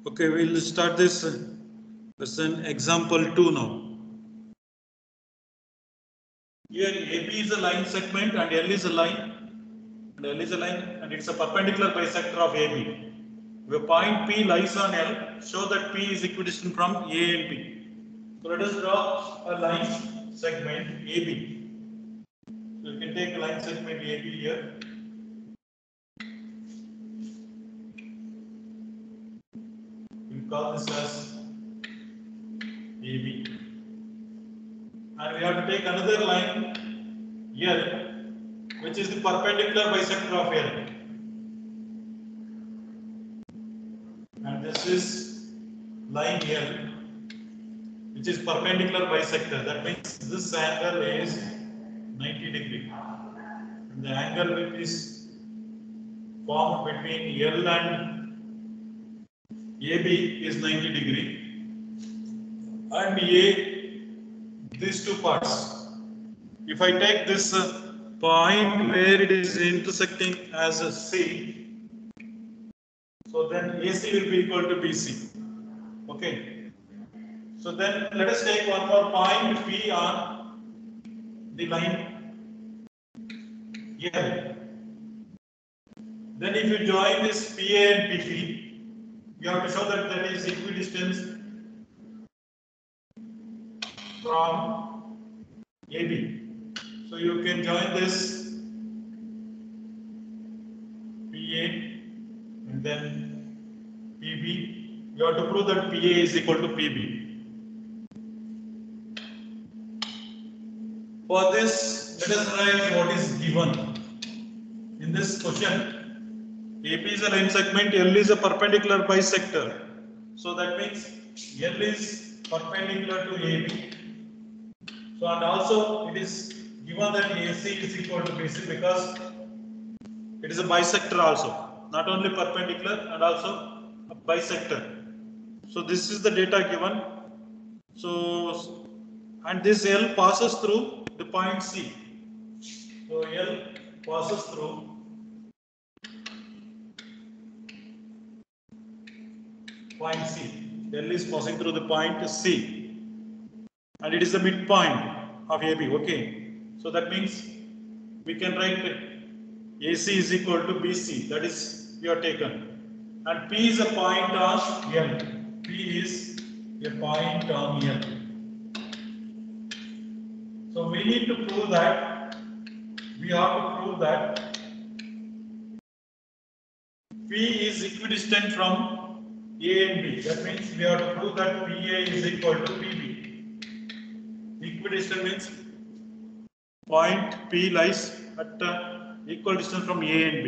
Okay, we'll start this lesson example 2 now. Here AB is a line segment and L is a line and it's a perpendicular bisector of AB. Where point P lies on L, show that P is equidistant from A and B. So let us draw a line segment AB. So you can take a line segment AB here. We'll call this as AB. And we have to take another line L, which is the perpendicular bisector of L. And this is line L, which is perpendicular bisector. That means this angle is 90 degree. And the angle which is formed between L and AB is 90 degree. And A, these two parts. If I take this point where it is intersecting as a C, so then AC will be equal to BC. Okay. So then let us take one more point P on the line L. Then if you join this PA and PP, you have to show that there is equidistance from AB. So you can join this PA and then PB. You have to prove that PA is equal to PB. For this, let us write what is given in this question. AB is a line segment, L is a perpendicular bisector. So that means L is perpendicular to AB. So and also it is given that AC is equal to BC because it is a bisector also. Not only perpendicular and also a bisector. So this is the data given. So and this L passes through the point C. So L passes through point C. L is passing through the point C. And it is the midpoint of AB. Okay. So that means we can write AC is equal to BC. That is we are taken. And P is a point on L. P is a point on L. So we need to prove that we have to prove that P is equidistant from A and B. That means we have to prove that PA is equal to PB. Equidistant means point P lies at equal distance from A and B.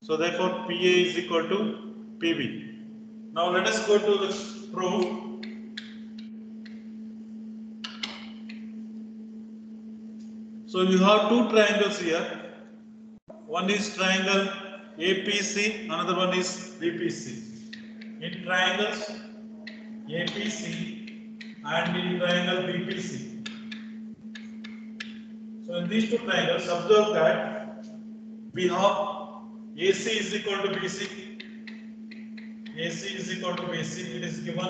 So therefore PA is equal to PB. Now let us go to the proof. So you have two triangles here. One is triangle APC, another one is BPC. In triangles APC and in triangle BPC. So in these two triangles, observe that we have AC is equal to BC. AC is equal to BC. It is given.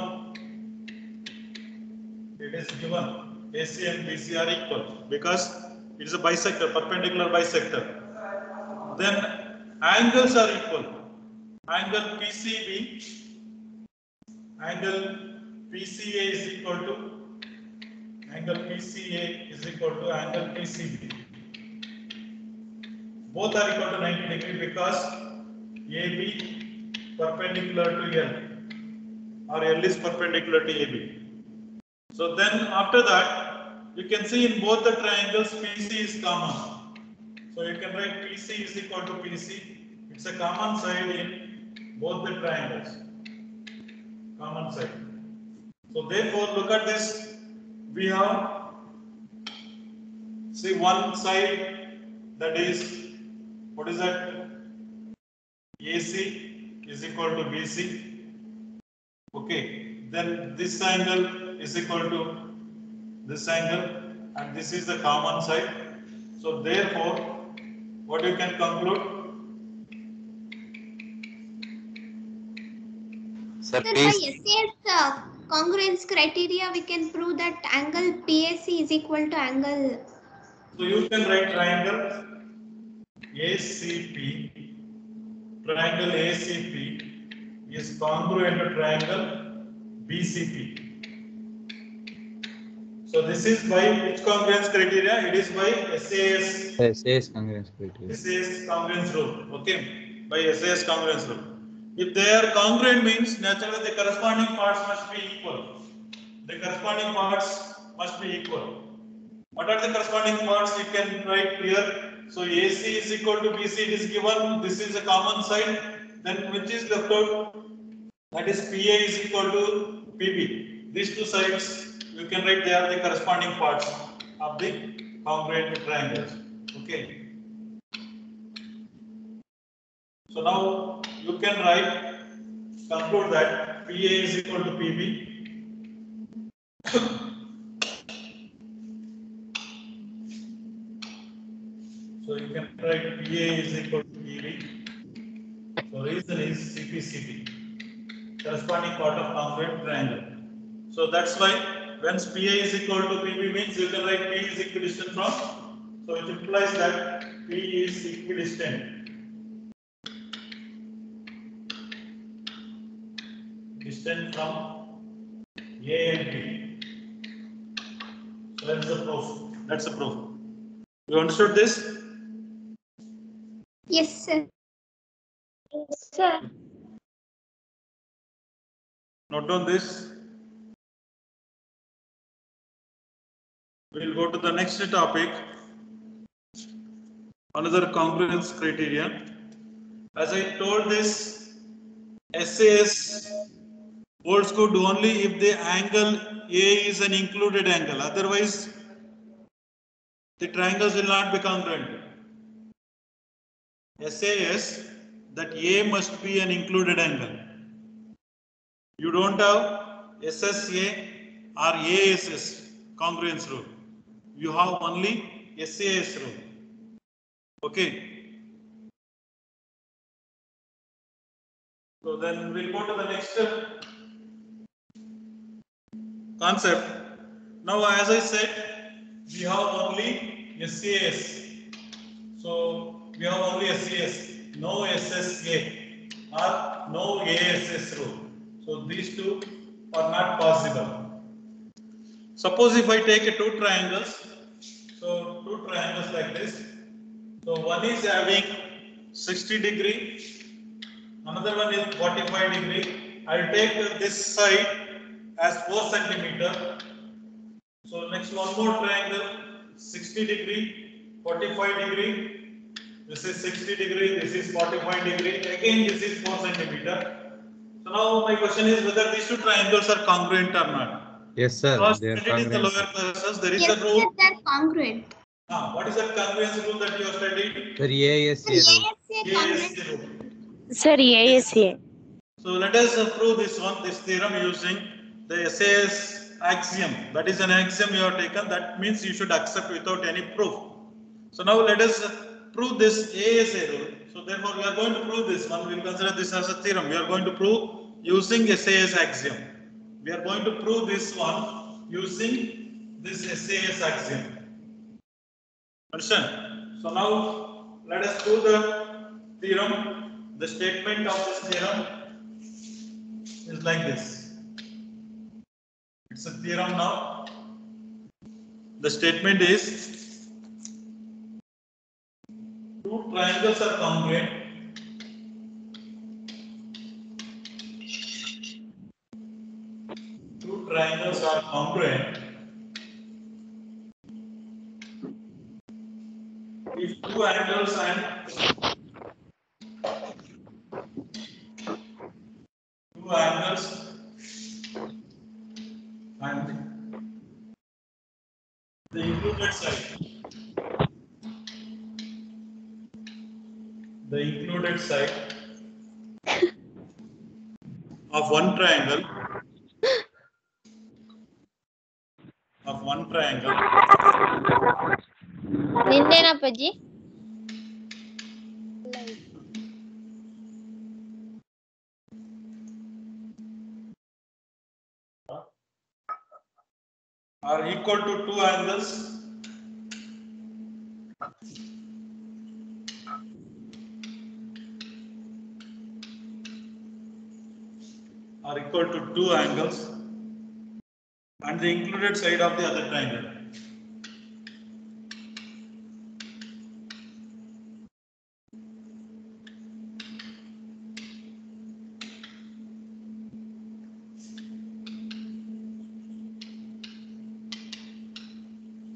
AC and BC are equal because it is a bisector, perpendicular bisector. Then angles are equal. Angle PCA is equal to angle PCB. Both are equal to 90 degree because AB perpendicular to L or L is perpendicular to AB. So then after that, you can see in both the triangles PC is common. So you can write PC is equal to PC. It's a common side in both the triangles. Common side. So therefore, look at this. We have, see, one side, that is, what is that? AC is equal to BC. Okay. Then this angle is equal to this angle, and this is the common side. So therefore, what you can conclude? Sir, Sir, by SAS congruence criteria, we can prove that angle PAC is equal to angle. So you can write triangle ACP. Triangle ACP is congruent to triangle BCP. So this is by which congruence criteria? It is by SAS. SAS congruence criteria. SAS congruence rule. Okay, by SAS congruence rule. If they are congruent means naturally the corresponding parts must be equal. The corresponding parts must be equal. What are the corresponding parts? You can write here. So AC is equal to BC. It is given. This is a common side. Then which is left out? That is PA is equal to PB. These two sides you can write. They are the corresponding parts of the congruent triangles. Okay. So now you can write, conclude that PA is equal to PB. So you can write PA is equal to PB. So reason is CPCB, corresponding part of congruent triangle. So that's why when PA is equal to PB means you can write P is equidistant from. So it implies that P is equidistant. Distant from A and B. So that's the proof. That's the proof. You understood this? Yes, sir. Yes, sir. Note down this. We will go to the next topic. Another congruence criteria. As I told this, SAS holds good only if the angle A is an included angle. Otherwise, the triangles will not be congruent. SAS that A must be an included angle. You don't have SSA or ASS congruence rule. You have only SAS rule. Okay. So then we'll go to the next concept. Now, as I said, we have only SAS. So we have only SAS, no SSA or no ASS rule. So these two are not possible. Suppose if I take two triangles, so two triangles like this. So one is having 60 degree, another one is 45 degree. I'll take this side as 4 centimeter. So next one more triangle, 60 degree, 45 degree. This is 60 degree, this is 45 degree. Again, this is 4 centimeter. So now my question is whether these two triangles are congruent or not. Yes, sir. First, They are studied in the congruent. lower classes, there is Yes, a rule. sir, they're congruent. What is that congruence rule that you have studied? Sir, ASA rule. ASA congruent. ASA rule. Sir, ASA. So let us prove this one, this theorem using the SAS axiom. That is an axiom you have taken. That means you should accept without any proof. So now let us prove this ASA rule. So therefore we are going to prove this one. We will consider this as a theorem. We are going to prove using SAS axiom. We are going to prove this one using this SAS axiom. Understand? So now let us prove the theorem. The statement of this theorem is like this. It's a theorem now. The statement is two triangles are congruent. Two triangles are congruent if two angles and the included side of one triangle ನಿಂದೇನಪ್ಪಾಜಿ are equal to two angles and the included side of the other triangle.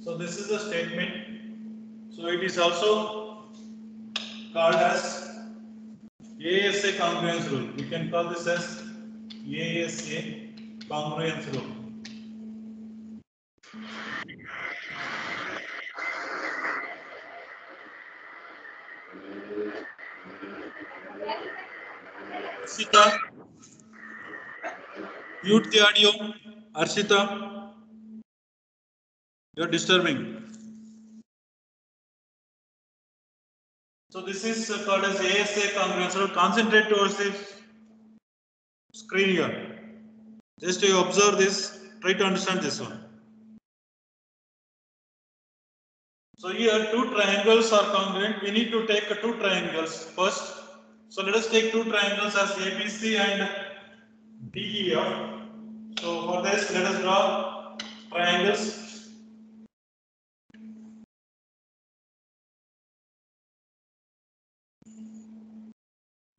So this is the statement. So it is also called as ASA congruence rule. We can call this as ASA congruence rule. Arshita, mute the audio. Arshita, you are disturbing. So this is called as ASA congruence rule. Concentrate towards this screen here. Just you observe this, try to understand this one. So here two triangles are congruent. We need to take two triangles first. So let us take two triangles as ABC and DEF. So for this, let us draw triangles.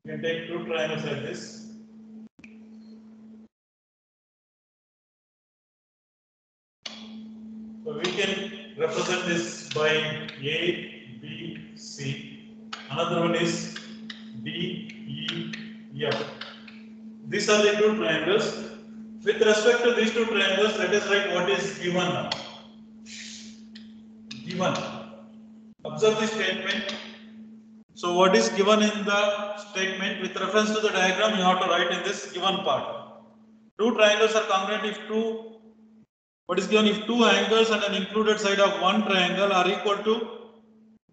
We can take two triangles like this. So we can represent this by A, B, C. Another one is D, E, F. These are the two triangles. With respect to these two triangles, let us write what is given now. Given. Observe the statement. So what is given in the statement with reference to the diagram, you have to write in this given part. Two triangles are congruent if what is given if two angles and an included side of one triangle are equal to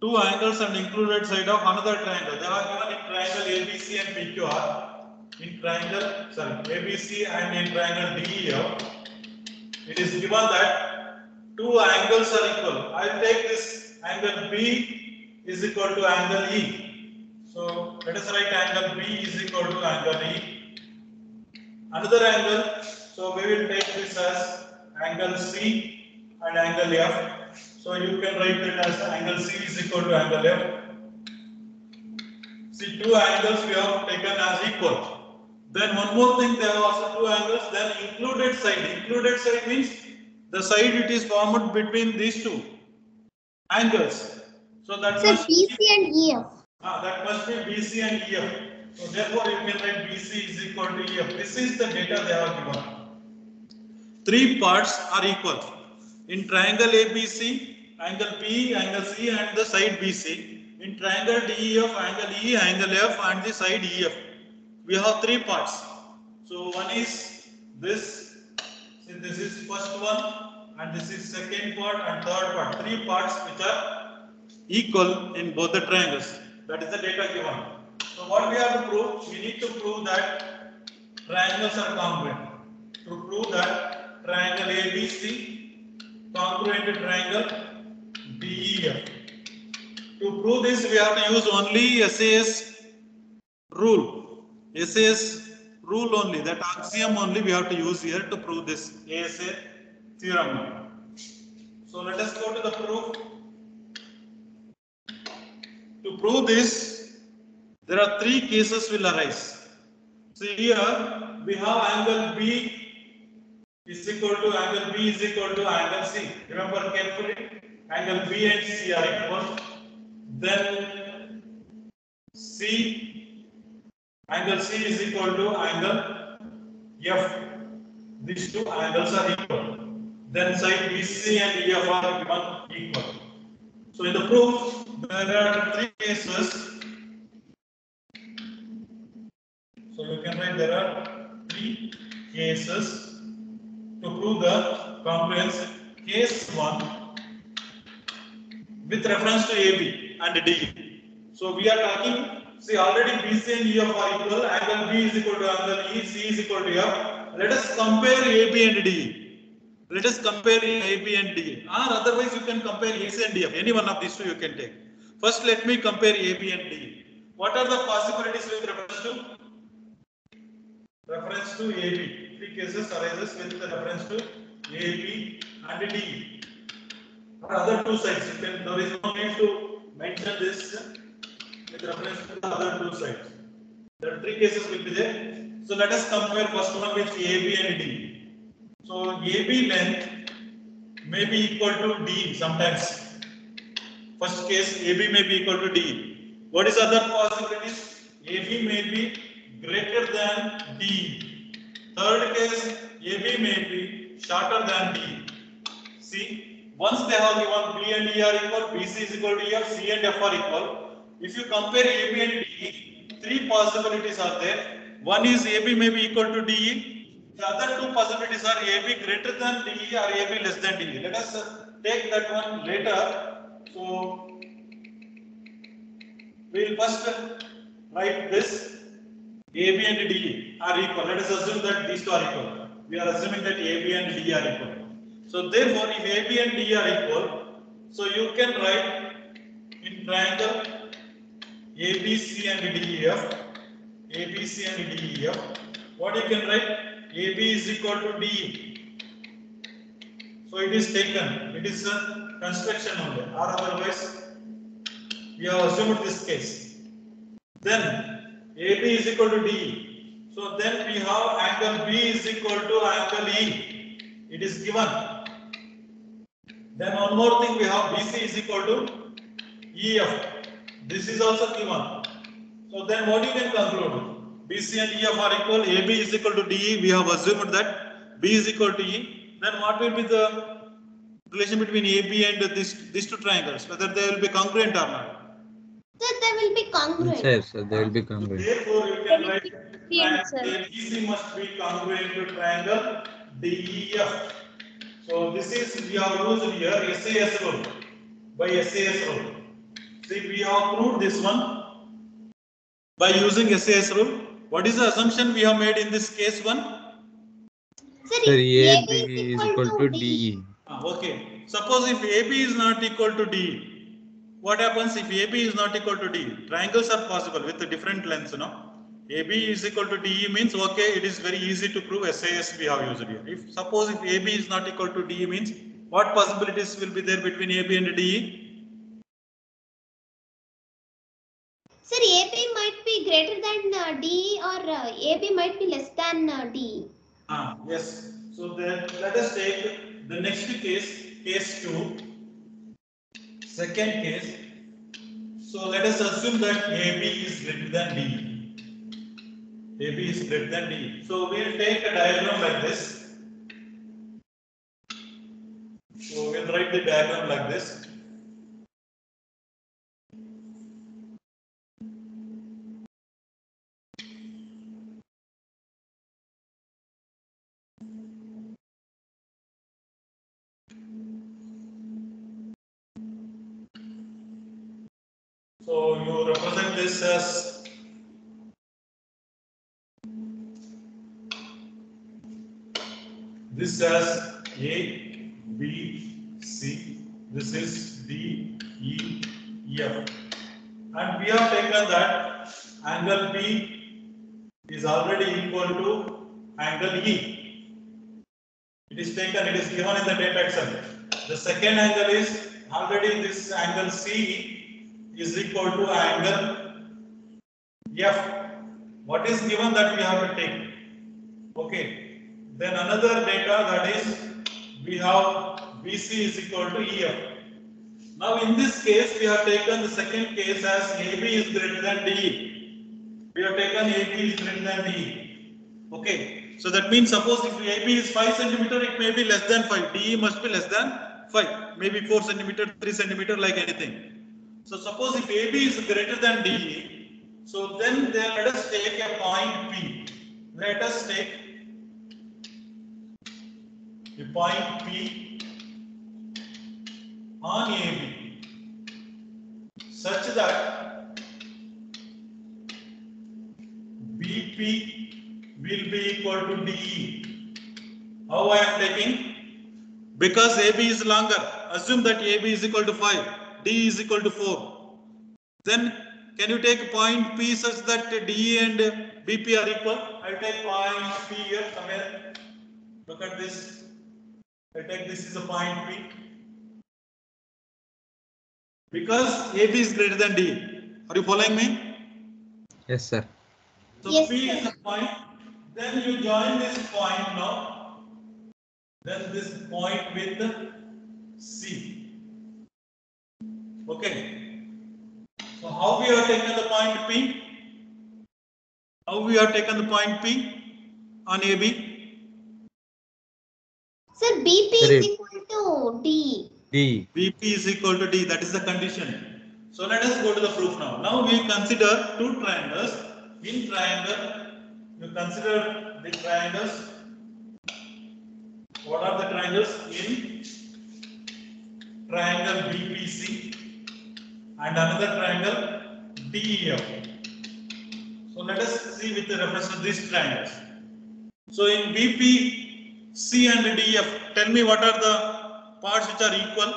two angles and included side of another triangle. They are given in triangle ABC and PQR. In triangle, ABC and in triangle DEF, it is given that two angles are equal. I will take this angle B is equal to angle E. So let us write angle B is equal to angle E. Another angle, so we will take this as angle C and angle F. So you can write that as angle C is equal to angle F. See, two angles we have taken as equal. Then one more thing, there are also two angles. Then included side. Included side means the side it is formed between these two angles. So that must BC be, and EF. that must be BC and EF. So therefore you can write BC is equal to EF. This is the data they are given. Three parts are equal. In triangle ABC, angle P, angle C and the side BC. In triangle DEF, angle E, angle F and the side EF. We have three parts. So one is this. See, this is first one and this is second part and third part. Three parts which are equal in both the triangles. That is the data given. So what we have to prove? We need to prove that triangles are congruent. To prove that triangle ABC congruent to triangle DEF. To prove this, we have to use only SAS rule. SAS rule only, that axiom only we have to use here to prove this ASA theorem. So let us go to the proof. To prove this, there are three cases will arise. See here, we have angle B is equal to angle B is equal to angle C. Remember carefully, angle B and C are equal. Then angle C is equal to angle F. These two angles are equal. Then side BC and EF are given equal. So in the proof, there are three cases. So you can write there are three cases to prove the congruence. Case 1 with reference to AB and DE. So we are talking, see already BC and EF are equal, angle B is equal to angle E, C is equal to F. Let us compare AB and DE. Let us compare in AB and DA, or otherwise you can compare AC and DF. Any one of these two you can take. First, let me compare AB and DE. What are the possibilities with reference to? Reference to AB. Three cases arises with reference to AB and DE. Or other two sides. You can. There is no need to mention this with reference to the other two sides. There are three cases will be there. So let us compare first one with AB and DE. So AB length may be equal to D sometimes. First case AB may be equal to D. What is other possibilities? AB may be greater than D. Third case AB may be shorter than D. See, once they have given B and E are equal, BC is equal to E, C and F are equal. If you compare AB and DE, three possibilities are there. One is AB may be equal to DE. The other two possibilities are AB greater than DE or AB less than DE. Let us take that one later. So we will first write this. AB and DE are equal. Let us assume that these two are equal. We are assuming that AB and DE are equal. So therefore, if AB and DE are equal, so you can write in triangle ABC and DEF, ABC and DEF. What you can write? AB is equal to DE. So it is taken. It is a construction only, or otherwise we have assumed this case. Then AB is equal to DE. So then we have angle B is equal to angle E. It is given. Then one more thing we have BC is equal to EF. This is also given. So then what you can conclude? BC and EF are equal. AB is equal to DE. We have assumed that B is equal to E. Then what will be the relation between AB and these two triangles? Whether they will be congruent or not? So they will be congruent. Yes, sir, they will be So congruent. therefore, you can write Yes, sir. triangle ABC must be congruent to triangle DEF. So this is we have used here SAS rule by SAS rule. See, we have proved this one by using SAS rule. What is the assumption we have made in this case one? Sir, AB is equal to DE. Okay. Suppose if AB is not equal to DE, what happens if AB is not equal to DE? Triangles are possible with the different lengths, AB is equal to DE means, okay, it is very easy to prove SAS we have used here. If suppose if AB is not equal to DE means, what possibilities will be there between AB and DE? Sir, AB might be greater than DE or AB might be less than DE. Yes. So then let us take the next case, case 2. Second case. So let us assume that AB is greater than DE. AB is greater than DE. So we will take a diagram like this. So we will write the diagram like this. So you represent this as A, B, C. This is D, E, F. And we have taken that angle B is already equal to angle E. It is taken, it is given in the data itself. The second angle is already this angle C is equal to angle F. What is given that we have to take? Okay. Then another data, that is we have BC is equal to EF. Now in this case we have taken the second case as AB is greater than DE. We have taken AB is greater than DE. Okay. So that means suppose if AB is 5 centimeter, it may be less than 5. DE must be less than 5. Maybe 4 centimeter, 3 centimeter, like anything. So suppose if AB is greater than DE, so then let us take a point P. Let us take a point P on AB such that BP will be equal to DE. How I am taking? Because AB is longer. Assume that AB is equal to 5, D is equal to 4. Then can you take point P such that DE and BP are equal? I'll take point P here somewhere. Look at this. I'll take this is a point P. Because AB is greater than D. Are you following me? Yes, sir. So Yes, P sir. is a point. Then you join this point now. Then this point with C. Okay. So how we have taken the point P? How we have taken the point P on AB? Sir, BP Sir, is equal to D. D. BP is equal to D. That is the condition. So let us go to the proof now. Now we consider two triangles. In triangle, you consider the triangles. What are the triangles? In triangle BPC and another triangle DEF. So let us see with the reference to these triangles. So in BP, C and DF, tell me what are the parts which are equal?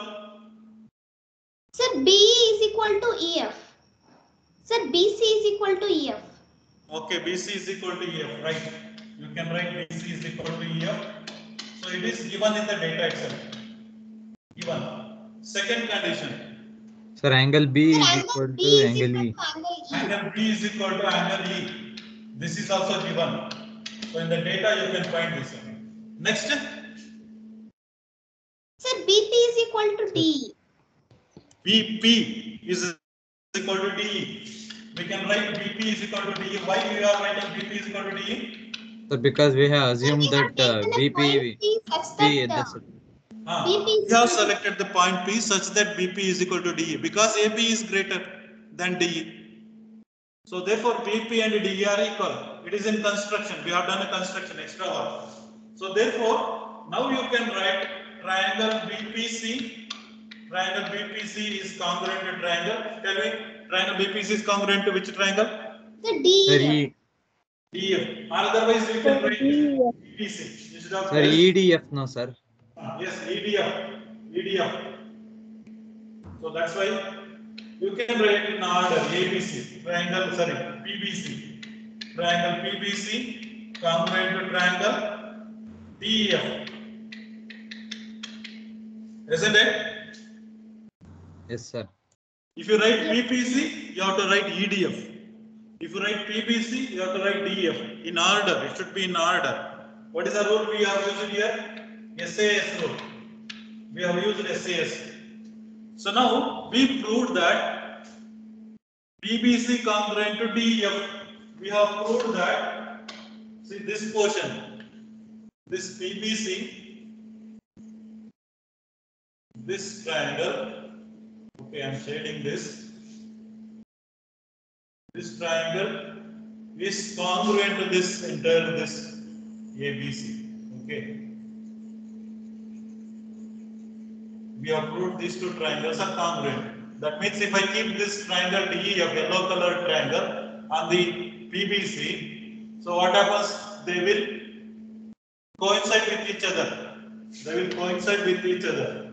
Sir, BE is equal to EF. Sir, BC is equal to EF. Okay, BC is equal to EF, right? You can write BC is equal to EF. So it is given in the data itself. Given. Second condition. Sir, angle B Sir, is angle equal B to is angle equal E. to angle E. Angle B is equal to angle E. This is also given. So in the data you can find this. Next. Sir, BP is equal to D. BP is equal to DE. We can write BP is equal to DE. Why we are writing BP is equal to DE? Sir, because we have Sir, we assumed have that taken a BP point P such P that that's BP We is have equal to selected the point P such that BP is equal to DE because AB is greater than DE. So therefore BP and DE are equal. It is in construction. We have done a construction extra work. So therefore now you can write triangle BPC. Triangle BPC is congruent to triangle. Tell me, triangle BPC is congruent to which triangle? the Sir, DEF. DF. Otherwise we can write BPC instead of Sir, S. EDF no, sir. Yes, EDF. EDF. So that's why you can write in order ABC. Triangle, sorry, PBC. Triangle PBC congruent to triangle DEF. Isn't it? Yes, sir. If you write PPC, you have to write EDF. If you write PBC, you have to write DF. In order, it should be in order. What is the rule we have used here? SAS rule. We have used SAS. So now we proved that PBC congruent to DF. We have proved that, see this portion, this PBC, this triangle, okay, I am shading this. This triangle is congruent to this entire this ABC. Okay. We have proved these two triangles are congruent. That means if I keep this triangle DEF, yellow colored triangle, on the PBC, so what happens? They will coincide with each other. They will coincide with each other.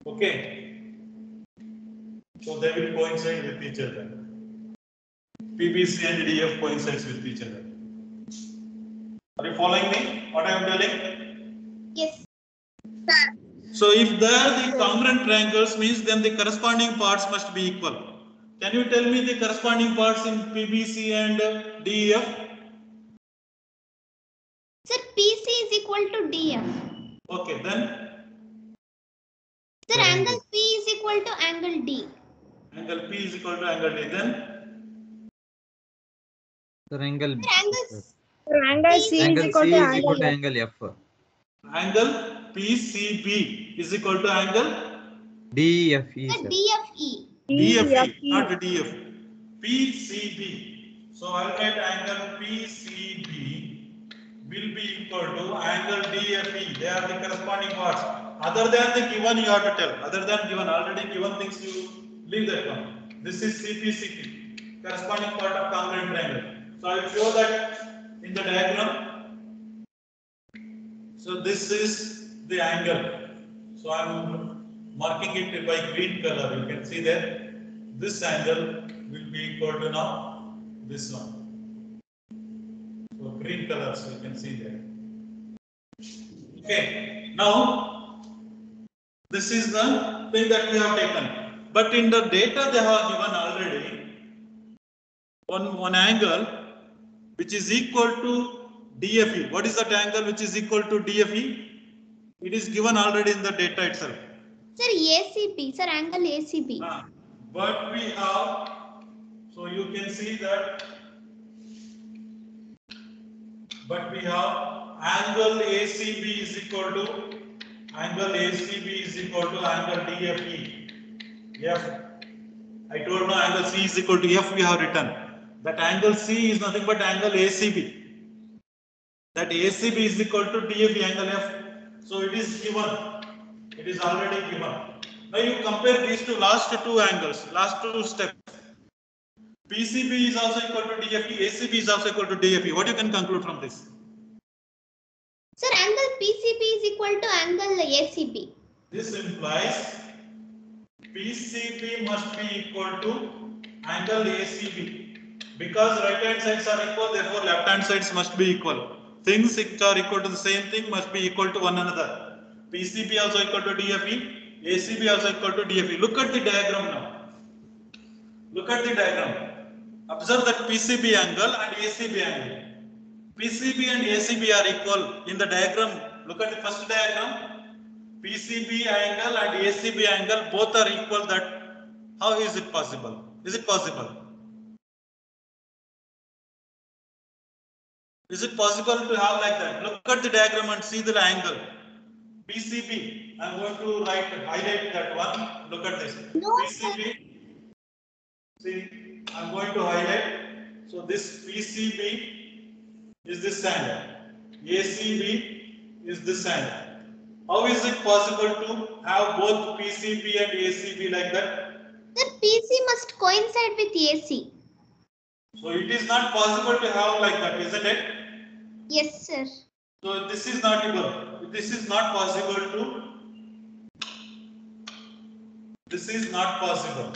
Okay. So they will coincide with each other. PBC and DF coincides with each other. Are you following me? What I am telling? Yes. So if they are the congruent triangles means then the corresponding parts must be equal. Can you tell me the corresponding parts in PBC and DEF? Sir, PC is equal to DF. Okay, then Sir, angle P is equal to angle D. angle P is equal to angle D. Then Sir, angle Angle C is angle equal C to is equal angle to F. angle F. angle PCB is equal to angle DFE, Sir, sir. DFE. DFE, not DF. PCB. So I'll write angle PCB will be equal to angle DFE. They are the corresponding parts. Other than the given, you have to tell. Other than given, already given things, you leave that one. This is CPCP, corresponding part of congruent triangle. So I will show that in the diagram. So this is the angle. So I am marking it by green color. You can see that this angle will be equal to now this one. So green color, so you can see there. Okay. Now this is the thing that we have taken. But in the data they have given already one angle which is equal to DFE. What is that angle which is equal to DFE? It is given already in the data itself. Sir, ACB, sir, angle ACB. But we have, so you can see that, but we have angle ACB is equal to angle DFE. F. I told no angle C is equal to F we have written. That angle C is nothing but angle ACB. That ACB is equal to DFE angle F. So it is given. It is already given. Now you compare these two last two angles, last two steps. PCB is also equal to DFE, ACB is also equal to DFE. What you can conclude from this? Sir, angle PCB is equal to angle ACB. This implies PCB must be equal to angle ACB. Because right hand sides are equal, therefore left hand sides must be equal. Things which are equal to the same thing must be equal to one another. PCB also equal to DFE, ACB also equal to DFE. Look at the diagram now. Look at the diagram. Observe that PCB angle and ACB angle. PCB and ACB are equal in the diagram. Look at the first diagram. PCB angle and ACB angle both are equal. That how is it possible? Is it possible? Is it possible to have like that? Look at the diagram and see the angle. PCB. I am going to highlight that one. Look at this. No, PCB. sir. See, I am going to highlight. So this PCB is this angle. ACB is this angle. How is it possible to have both PCB and ACB like that? Sir, PC must coincide with AC. So it is not possible to have like that, isn't it? Yes, sir. So this is not able. This is not possible to. This is not possible.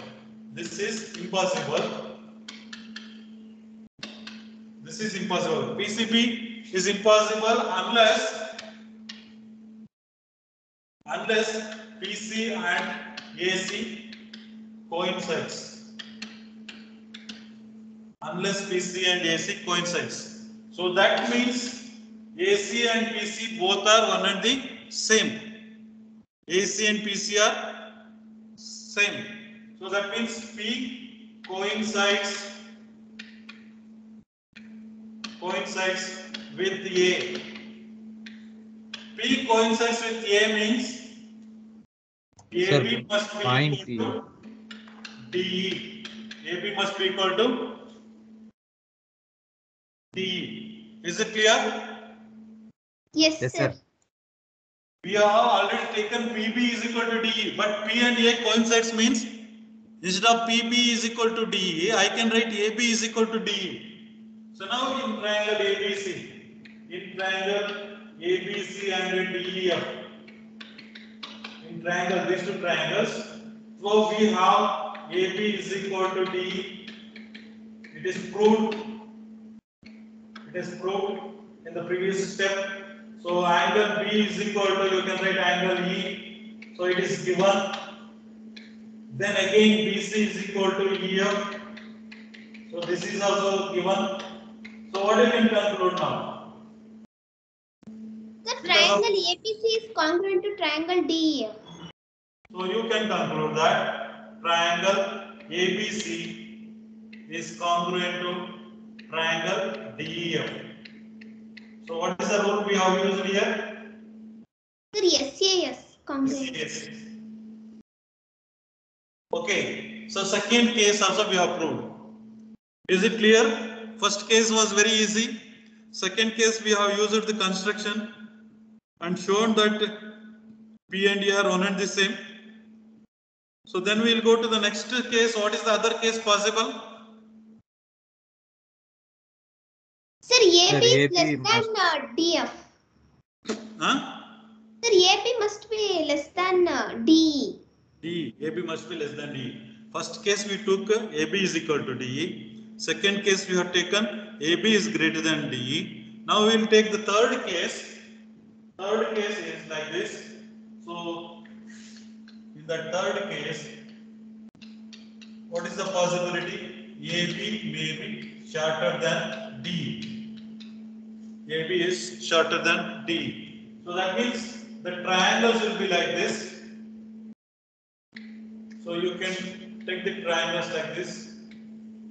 This is impossible. This is impossible. PCB is impossible unless PC and AC coincides. Unless PC and AC coincides. So that means AC and PC both are one and the same. AC and PC are same. So that means P coincides with A. P coincides with A means AB must be point equal to DE. AB must be equal to DE. Is it clear? Yes, Yes, sir. sir. We have already taken PB is equal to DE, but P and A coincides means instead of PB is equal to DE, I can write AB is equal to DE. So now in triangle ABC and DEF, in triangle, these two triangles, so we have AB is equal to DE. It is proved in the previous step. So angle B is equal to, you can write angle E. So it is given. Then again BC is equal to EF. So this is also given. So what you can conclude now? The triangle APC is congruent to triangle DEF. So you can conclude that triangle ABC is congruent to triangle DEF. So what is the rule we have used here? Sir, SAS, congruent. Yes. Okay. So second case also we have proved. Is it clear? First case was very easy. Second case we have used the construction and shown that P and E are one and the same. So then we will go to the next case. What is the other case possible? Sir, AB Sir, is AB less than DF. Huh? Sir, AB must be less than DE. D, AB must be less than DE. First case we took AB is equal to DE. Second case we have taken AB is greater than DE. Now we will take the third case. Third case is like this. So in the third case, what is the possibility? AB may be shorter than DE. AB is shorter than DE. So that means the triangles will be like this. So you can take the triangles like this,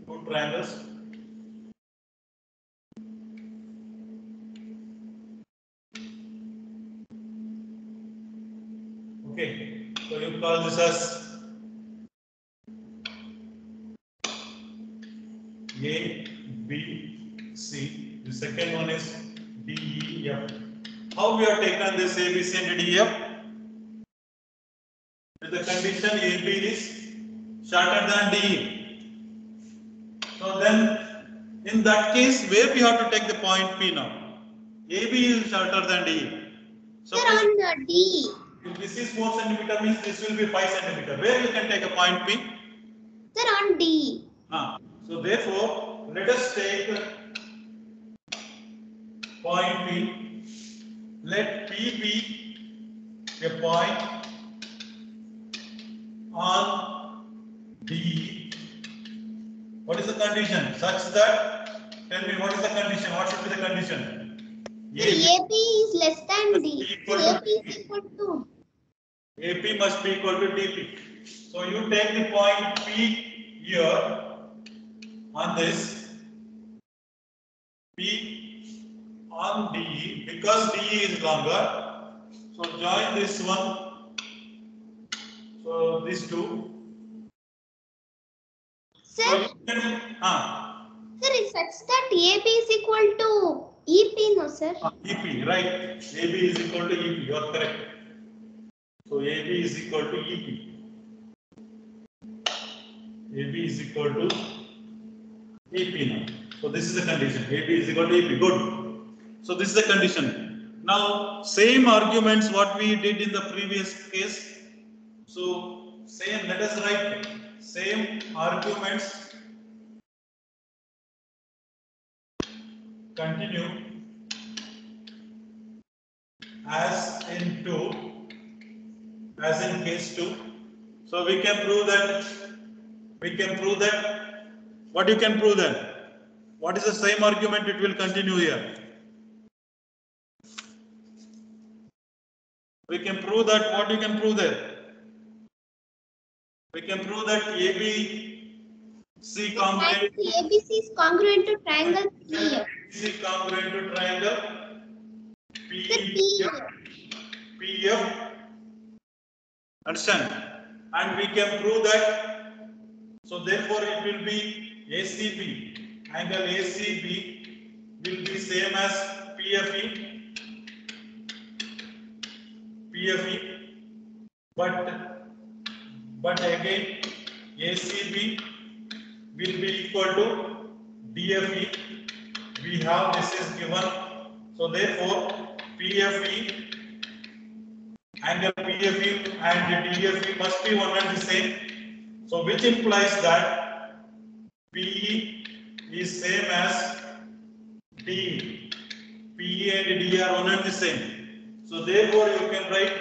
two triangles. Okay, so you call this as A, B, C. The second one is D, E, F. How we have taken this A, B, C and D, E, F? With the condition A, B is shorter than D, E. So then, in that case, where we have to take the point P now? AB is shorter than DE. Sir, on DE. If this is 4 centimeter means this will be 5 centimeter. Where you can take a point P? Sir, on DE. So therefore, let us take point P. Let P be a point on DE. What is the condition? Such that, tell me what is the condition? What should be the condition? Sir, AB is less than DE. Equal to AB is equal to. AP must be equal to DP. So you take the point P here on this, P on DE, because DE is longer. So join this one. So these two. Sir, So you can, sir, it's such that AB is equal to EP, no, sir? EP, right? AB is equal to EP, you are correct. So AB is equal to EP. AB is equal to EP now. So this is the condition. AB is equal to EP. Good. So this is the condition. Now same arguments what we did in the previous case. So same. Let us write same arguments. Continue as in case 2. So we can prove that. What you can prove then? What is the same argument? It will continue here. We can prove that. What you can prove there? We can prove that ABC congruent. ABC is congruent to triangle PF. ABC congruent to triangle PF. PF. Understand? And we can prove that. So therefore, it will be ACB. Angle ACB will be same as PFE. But again, ACB will be equal to DFE. We have this is given. So therefore, PFE, angle PFE and DFE must be one and the same. So which implies that PE is same as DE. PE and DE are one and the same. So therefore you can write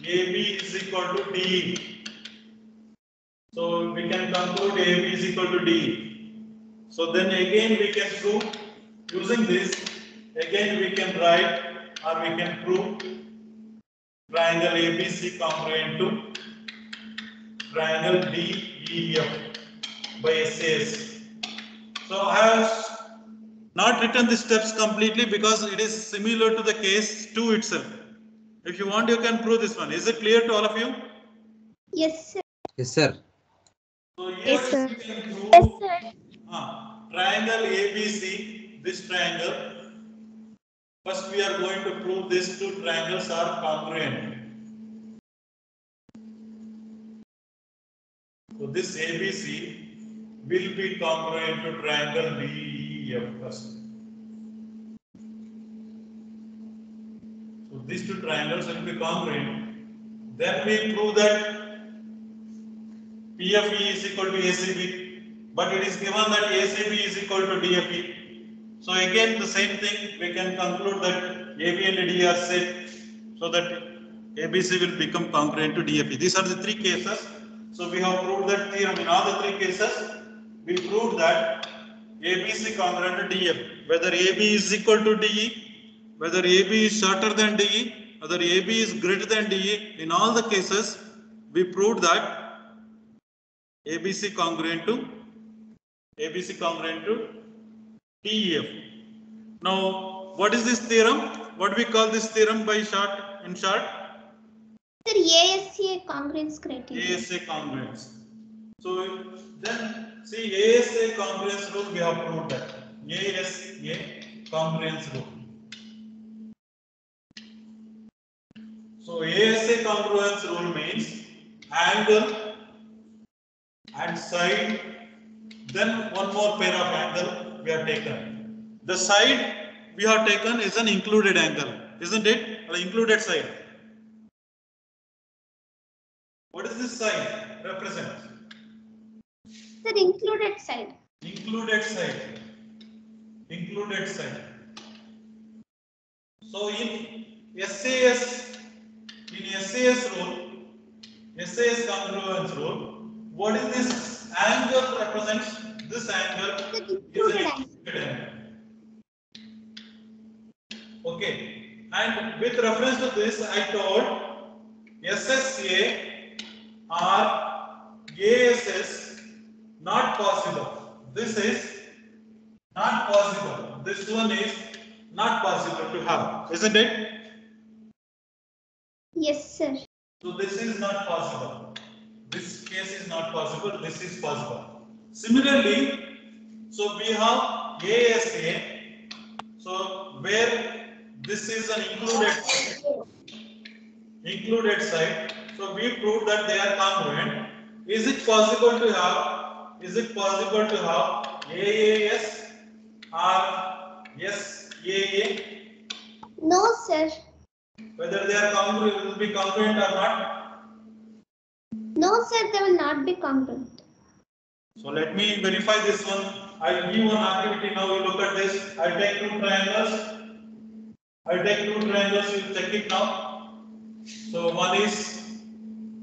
AB is equal to DE. So we can conclude AB is equal to DE. So then again we can prove using this. Again we can write or we can prove triangle ABC congruent to triangle DEF by SAS. So I have not written the steps completely because it is similar to the case 2 itself. If you want, you can prove this one. Is it clear to all of you? Yes, sir. Yes, sir. So here Yes, sir. we can prove Yes, sir. triangle ABC, this triangle. First we are going to prove these two triangles are congruent. So this ABC will be congruent to triangle DEF first. So these two triangles will be congruent. Then we prove that PFE is equal to ACB, but it is given that ACB is equal to DFE. So again the same thing, we can conclude that AB and AD are set, so that ABC will become congruent to DFE. These are the three cases. So we have proved that theorem in all the three cases. We proved that ABC congruent to DF. Whether AB is equal to DE, whether AB is shorter than DE, whether AB is greater than DE, in all the cases we proved that ABC congruent to DEF. Now, what is this theorem? What do we call this theorem by short? In short, Sir, ASA congruence criteria. ASA congruence. So then, see, ASA congruence rule we have proved that. ASA congruence rule. So ASA congruence rule means angle and side. Then one more pair of angle we have taken. The side we have taken is an included angle, isn't it? Or included side. What is this side represent? Sir, included side. Included side. Included side. So in SAS rule, SAS congruence rule, what is this angle represents? This angle Sir, is an included angle. included angle. Okay, and with reference to this, I told SSA or ASS not possible. This is not possible. This one is not possible to have, isn't it? Yes, sir. So this is not possible. This case is not possible. This is possible. Similarly, so we have ASA. So where this is an included side. So we proved that they are congruent. Is it possible to have AAS or SAA? No, sir. Whether they are congruent, will be congruent or not? No, sir, they will not be congruent. So let me verify this one. I'll give one activity now. You look at this. I'll take two triangles. You check it now. So one is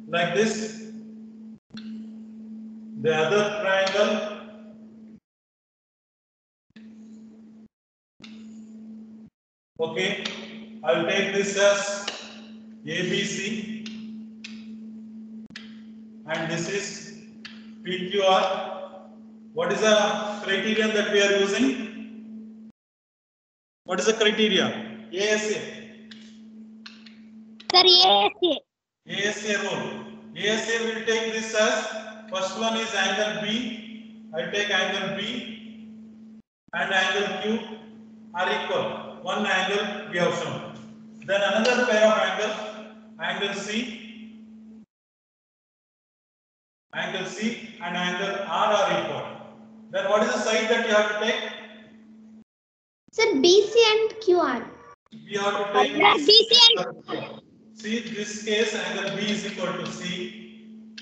like this. The other triangle. Okay. I'll take this as ABC. And this is PQR. What is the criterion that we are using? What is the criteria? ASA. Sir, ASA. ASA rule. ASA will take this as first one is angle B. I take angle B and angle Q are equal. One angle we have shown. Then another pair of angles, angle C and angle R are equal. Then what is the side that you have to take? Sir, BC and QR. We have to take BC and Q. See, this case angle B is equal to C,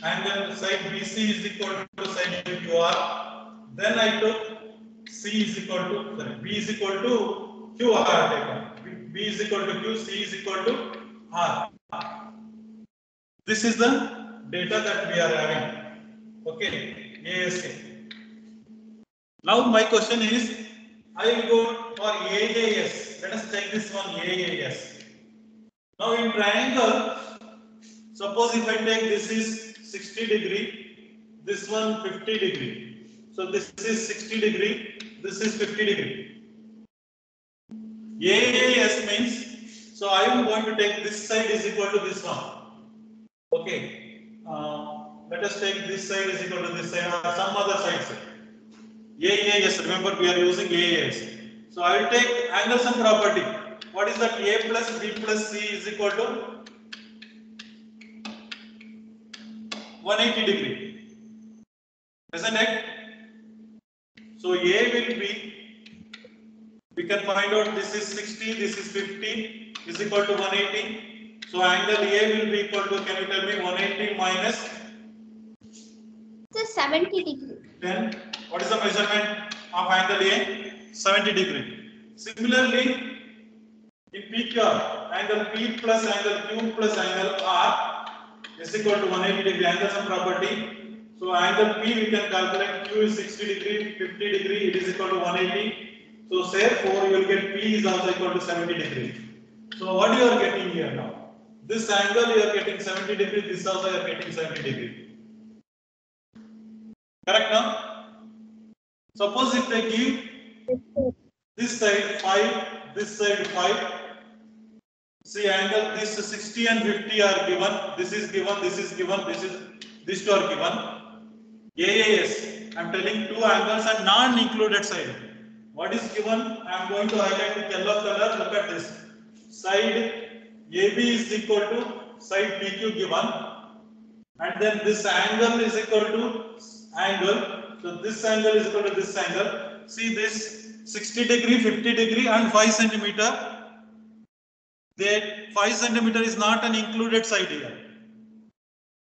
angle side BC is equal to side QR. Then I took C is equal to, sorry, B is equal to Q I have taken. B is equal to Q, C is equal to R. This is the data that we are having. Okay, ASA. Now my question is, I will go for AAS. Let us take this one AAS. Now in triangle, suppose if I take this is 60 degree, this one 50 degree. So this is 60 degree, this is 50 degree. AAS means, so I am going to take this side is equal to this one. Okay. Let us take this side is equal to this side or some other side. AAS, remember we are using AAS. So I will take angles and property. What is that? A plus B plus C is equal to 180 degree. Isn't it? So A will be, we can find out this is 60, this is 50. is equal to 180. So angle A will be equal to, can you tell me, 180 minus So 70 degree. 10. What is the measurement of angle A? 70 degree. Similarly, in PQ, angle P plus angle Q plus angle R is equal to 180 degree, angle sum property. So angle P we can calculate, Q is 60 degree, 50 degree, it is equal to 180. So therefore you will get P is also equal to 70 degree. So what you are getting here now? This angle you are getting 70 degree, this also you are getting 70 degree. Correct now? Suppose if they give this side 5, this side 5. See angle, this 60 and 50 are given, this is given, this is given, these two are given. AAS, I am telling two angles and non-included side. What is given? I am going to highlight with yellow color, look at this. Side AB is equal to side PQ given, and then this angle is equal to angle. So this angle is equal to this angle. See this 60 degree, 50 degree and 5 centimeter. That 5 centimeter is not an included side here.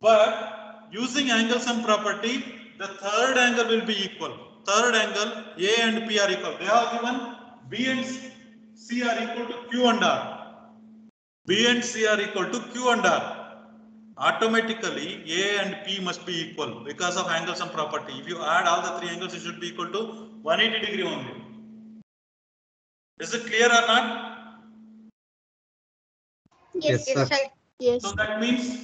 But using angle sum property, the third angle will be equal. Third angle A and P are equal. They have given B and C are equal to Q and R. B and C are equal to Q and R. Automatically A and P must be equal because of angle sum property. If you add all the three angles, it should be equal to 180 degree only. Is it clear or not? Yes, Yes, sir. Yes. So that means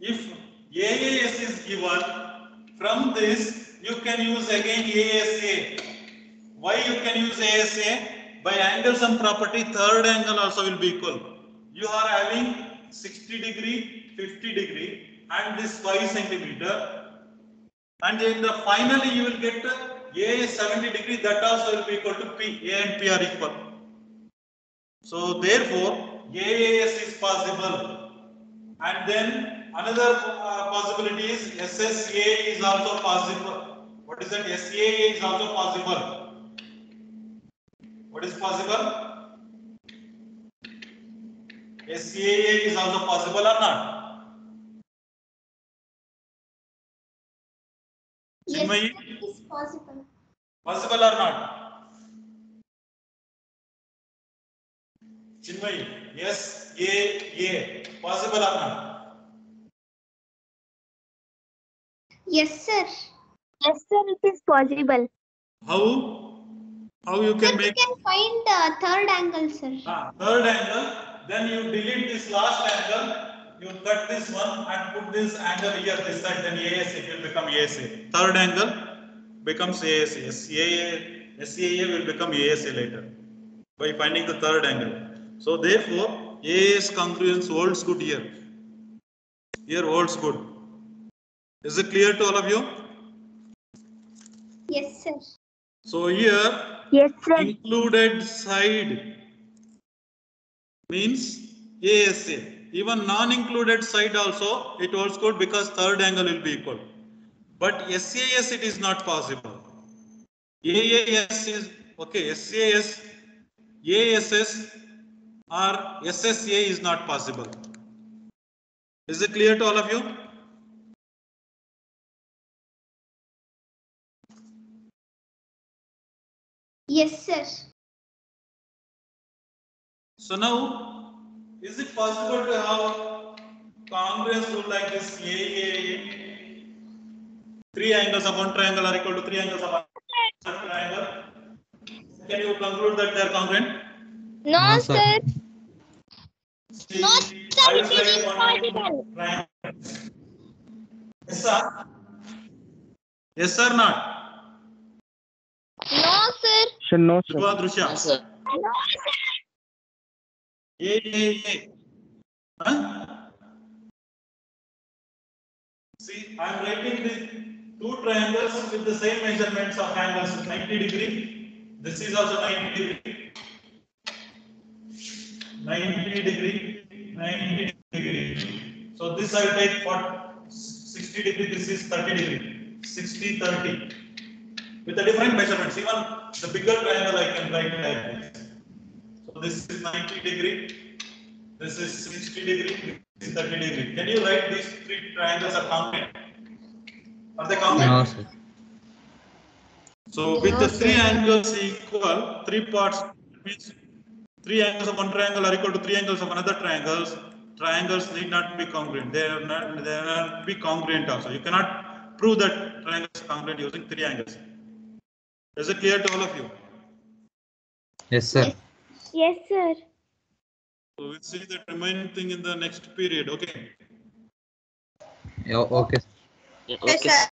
if AAS is given, from this you can use again ASA. Why you can use ASA? By angle sum property, third angle also will be equal. You are having 60 degree, 50 degree and this 5 centimeter, and in the finally you will get A 70 degree, that also will be equal to P. A and P are equal. So therefore AAS is possible. And then another possibility is SSA is also possible. What is that? SAA is also possible. What is possible? SAA is also possible or not? yes, Chinmayi, that is possible. possible or not? Chinmayi, SAA, possible or not? Yes, sir. Yes, sir, it is possible. How you Sir, can we make can find third angle, sir. third angle, then you delete this last angle, you cut this one and put this angle here, this side, then AS, it will become ASA. Third angle becomes ASA. SAA will become ASA later by finding the third angle. So therefore, AS congruence holds good here. Here holds good. Is it clear to all of you? Yes, sir. So here, Yes, sir. included side means ASA. Even non-included side also it holds good because third angle will be equal. But SAS it is not possible. AAS is okay. SAS, ASS or SSA is not possible. Is it clear to all of you? Yes, sir. So now, is it possible to have congruence rule like this? AAA, three angles of one triangle are equal to three angles of another triangle. Can you conclude that they are congruent? No, No, sir. sir. See, Not sir, I it will is say one impossible. triangle. Yes, sir. Yes, sir, not. No, sir. Sir, no, sir. Dhruva, Drusha. No, sir. AAA. Huh? See, I am writing the two triangles with the same measurements of angles 90 degree. This is also 90 degree. 90 degree, 90 degree. So this I will take for 60 degree, this is 30 degree. 60, 30. With the different measurements, even the bigger triangle I can write like this. So this is 90 degree, This is 60 degree, this is 30 degree. Can you write these three triangles are congruent? Are they congruent? No, sir. So with the three angles equal, three parts means three angles of one triangle are equal to three angles of another triangles. Triangles need not be congruent. They are not be congruent also. You cannot prove that triangles are congruent using three angles. Is it clear to all of you? Yes, sir. Yes, sir. So we'll see the remaining thing in the next period. Okay. Yeah, okay. Okay, sir.